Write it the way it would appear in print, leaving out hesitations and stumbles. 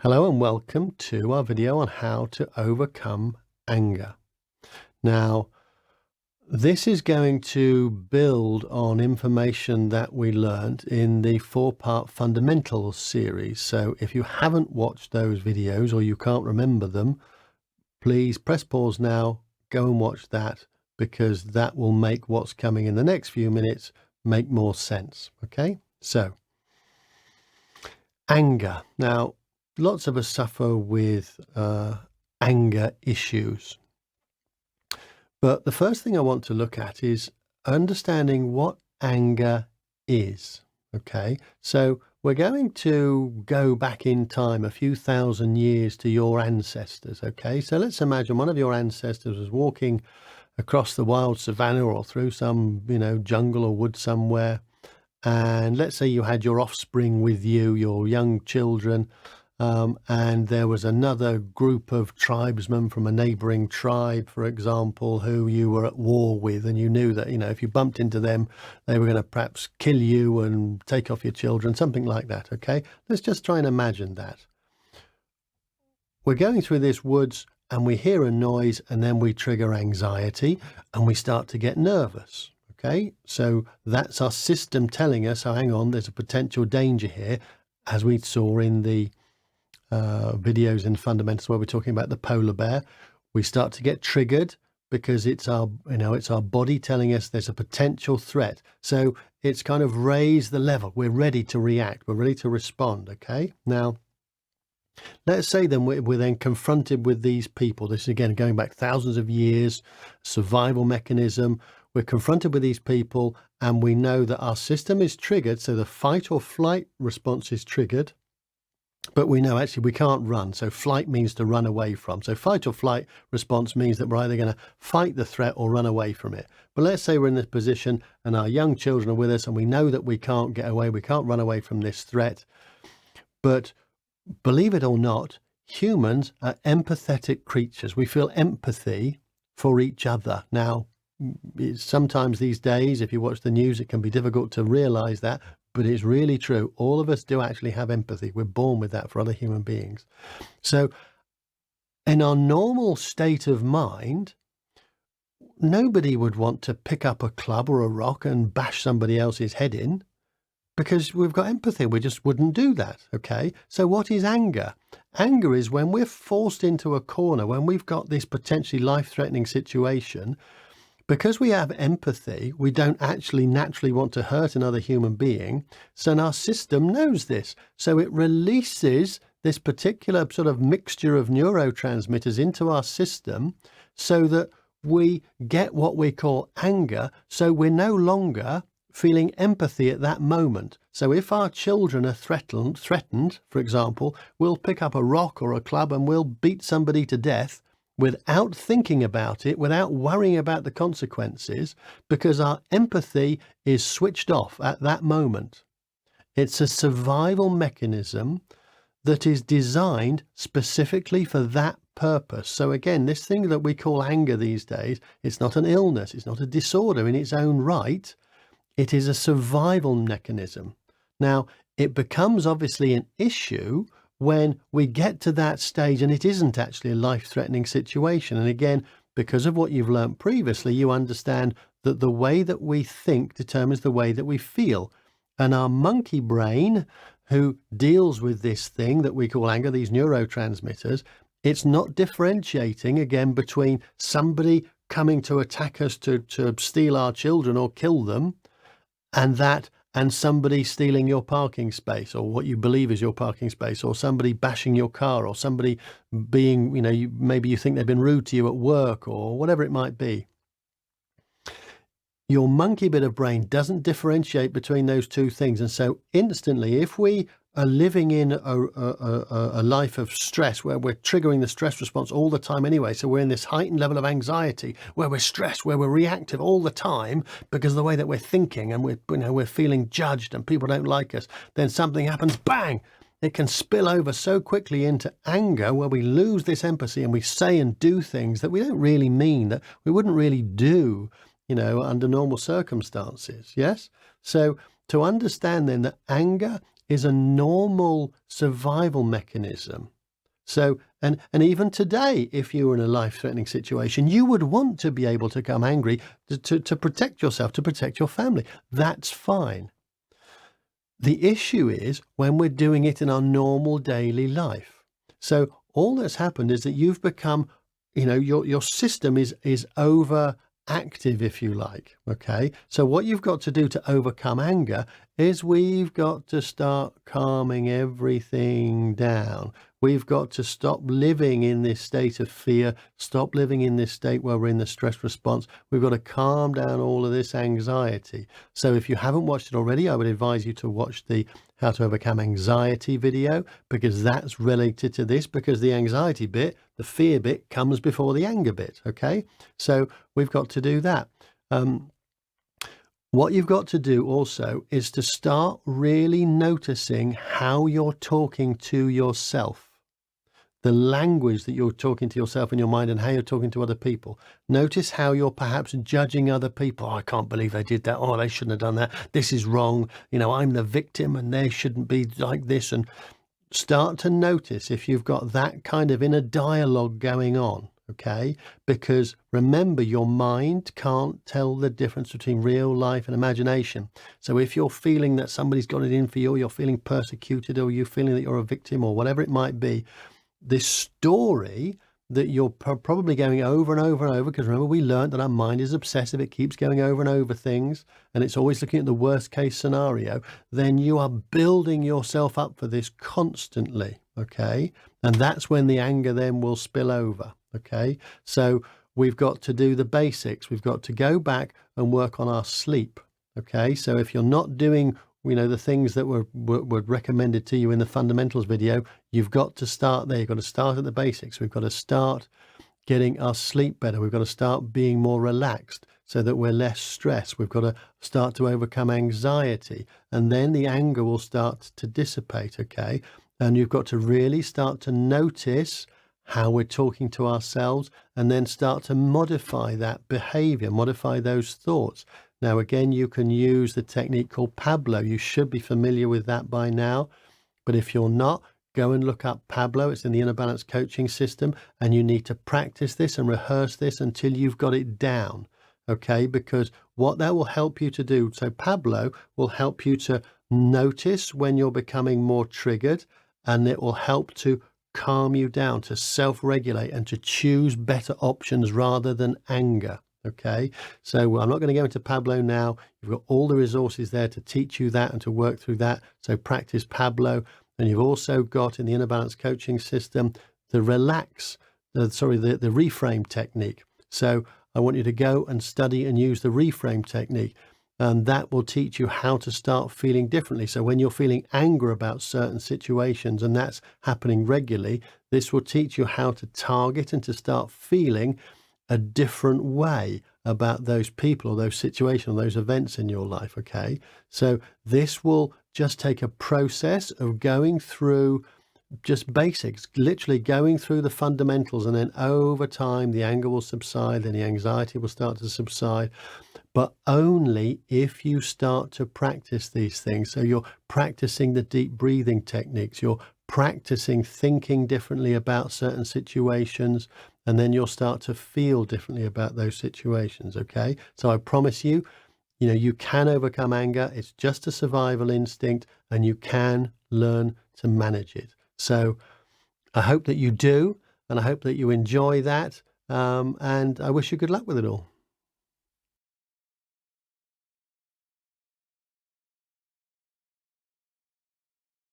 Hello and welcome to our video on how to overcome anger. Now, this is going to build on information that we learned in the 4-part fundamentals series. So if you haven't watched those videos or you can't remember them, please press pause now, go and watch that, because that will make what's coming in the next few minutes make more sense. Okay, so anger. Now, lots of us suffer with anger issues. But the first thing I want to look at is understanding what anger is. Okay, so we're going to go back in time a few thousand years to your ancestors. Okay, so let's imagine one of your ancestors was walking across the wild savannah or through some, jungle or wood somewhere. And let's say you had your offspring with you, your young children, and there was another group of tribesmen from a neighboring tribe, for example, who you were at war with, and you knew that, if you bumped into them, they were going to perhaps kill you and take off your children, something like that, okay? Let's just try and imagine that. We're going through this woods and we hear a noise and then we trigger anxiety and we start to get nervous. Okay, so that's our system telling us, oh, hang on, there's a potential danger here, as we saw in the videos in fundamentals where we're talking about the polar bear. We start to get triggered because it's our body telling us there's a potential threat. So it's kind of raised the level. We're ready to react. We're ready to respond. Okay, now let's say then we're then confronted with these people. This is again going back thousands of years, survival mechanism. We're confronted with these people and we know that our system is triggered. So the fight or flight response is triggered, but we know actually we can't run. So flight means to run away from. So fight or flight response means that we're either going to fight the threat or run away from it. But let's say we're in this position and our young children are with us and we know that we can't get away. We can't run away from this threat. But believe it or not, humans are empathetic creatures. We feel empathy for each other. Now, sometimes these days, if you watch the news, it can be difficult to realize that, but it's really true. All of us do actually have empathy. We're born with that for other human beings. So in our normal state of mind, nobody would want to pick up a club or a rock and bash somebody else's head in, because we've got empathy. We just wouldn't do that. Okay, so what is anger? Anger is when we're forced into a corner, when we've got this potentially life-threatening situation. Because we have empathy, we don't actually naturally want to hurt another human being. So our system knows this. So it releases this particular sort of mixture of neurotransmitters into our system so that we get what we call anger. So we're no longer feeling empathy at that moment. So if our children are threatened, for example, we'll pick up a rock or a club and we'll beat somebody to death without thinking about it, without worrying about the consequences, because our empathy is switched off at that moment. It's a survival mechanism that is designed specifically for that purpose. So again, this thing that we call anger these days, it's not an illness, it's not a disorder in its own right. It is a survival mechanism. Now, it becomes obviously an issue when we get to that stage and it isn't actually a life-threatening situation. And again, because of what you've learned previously, you understand that the way that we think determines the way that we feel. And our monkey brain, who deals with this thing that we call anger, these neurotransmitters, it's not differentiating, again, between somebody coming to attack us to steal our children or kill them, and somebody stealing your parking space, or what you believe is your parking space, or somebody bashing your car, or somebody being, maybe you think they've been rude to you at work, or whatever it might be. Your monkey bit of brain doesn't differentiate between those two things. And so instantly, if we are living in a life of stress where we're triggering the stress response all the time anyway, so we're in this heightened level of anxiety where we're stressed, where we're reactive all the time because of the way that we're thinking, and we're feeling judged and people don't like us, then something happens, bang, it can spill over so quickly into anger where we lose this empathy and we say and do things that we don't really mean, that we wouldn't really do, under normal circumstances. Yes. So to understand then that anger is a normal survival mechanism. So, and even today, if you were in a life-threatening situation, you would want to be able to become angry to protect yourself, to protect your family. That's fine. The issue is when we're doing it in our normal daily life. So all that's happened is that you've become, your system is overactive, if you like. Okay. So what you've got to do to overcome anger is we've got to start calming everything down. We've got to stop living in this state of fear, stop living in this state where we're in the stress response. We've got to calm down all of this anxiety. So if you haven't watched it already, I would advise you to watch the How to Overcome Anxiety video, because that's related to this, because the anxiety bit, the fear bit, comes before the anger bit, okay? So we've got to do that. What you've got to do also is to start really noticing how you're talking to yourself. The language that you're talking to yourself in your mind and how you're talking to other people. Notice how you're perhaps judging other people. Oh, I can't believe they did that. Oh, they shouldn't have done that. This is wrong. I'm the victim and they shouldn't be like this. And start to notice if you've got that kind of inner dialogue going on. Okay, because remember, your mind can't tell the difference between real life and imagination. So if you're feeling that somebody's got it in for you, or you're feeling persecuted, or you're feeling that you're a victim, or whatever it might be, this story that you're probably going over and over and over, because remember, we learned that our mind is obsessive. It keeps going over and over things, and it's always looking at the worst case scenario. Then you are building yourself up for this constantly. Okay. And that's when the anger then will spill over. Okay. So we've got to do the basics. We've got to go back and work on our sleep. Okay. So if you're not doing, the things that were recommended to you in the fundamentals video, you've got to start there. You've got to start at the basics. We've got to start getting our sleep better. We've got to start being more relaxed so that we're less stressed. We've got to start to overcome anxiety, and then the anger will start to dissipate. Okay. And you've got to really start to notice how we're talking to ourselves, and then start to modify that behavior, modify those thoughts. Now, again, you can use the technique called Pablo. You should be familiar with that by now. But if you're not, go and look up Pablo. It's in the Inner Balance coaching system. And you need to practice this and rehearse this until you've got it down. Okay? Because what that will help you to do, so Pablo will help you to notice when you're becoming more triggered, and it will help to calm you down, to self-regulate, and to choose better options rather than anger. Okay, so I'm not going to go into Pablo now. You've got all the resources there to teach you that and to work through that. So practice Pablo. And you've also got in the Inner Balance coaching system the the reframe technique. So I want you to go and study and use the reframe technique. And that will teach you how to start feeling differently. So when you're feeling anger about certain situations, and that's happening regularly, this will teach you how to target and to start feeling a different way about those people or those situations or those events in your life. Okay. So this will just take a process of going through just basics, literally going through the fundamentals, and then over time the anger will subside and the anxiety will start to subside, but only if you start to practice these things. So you're practicing the deep breathing techniques, you're practicing thinking differently about certain situations, and then you'll start to feel differently about those situations. Okay, so I promise you, you can overcome anger. It's just a survival instinct, and you can learn to manage it. So I hope that you do, and I hope that you enjoy that. And I wish you good luck with it all.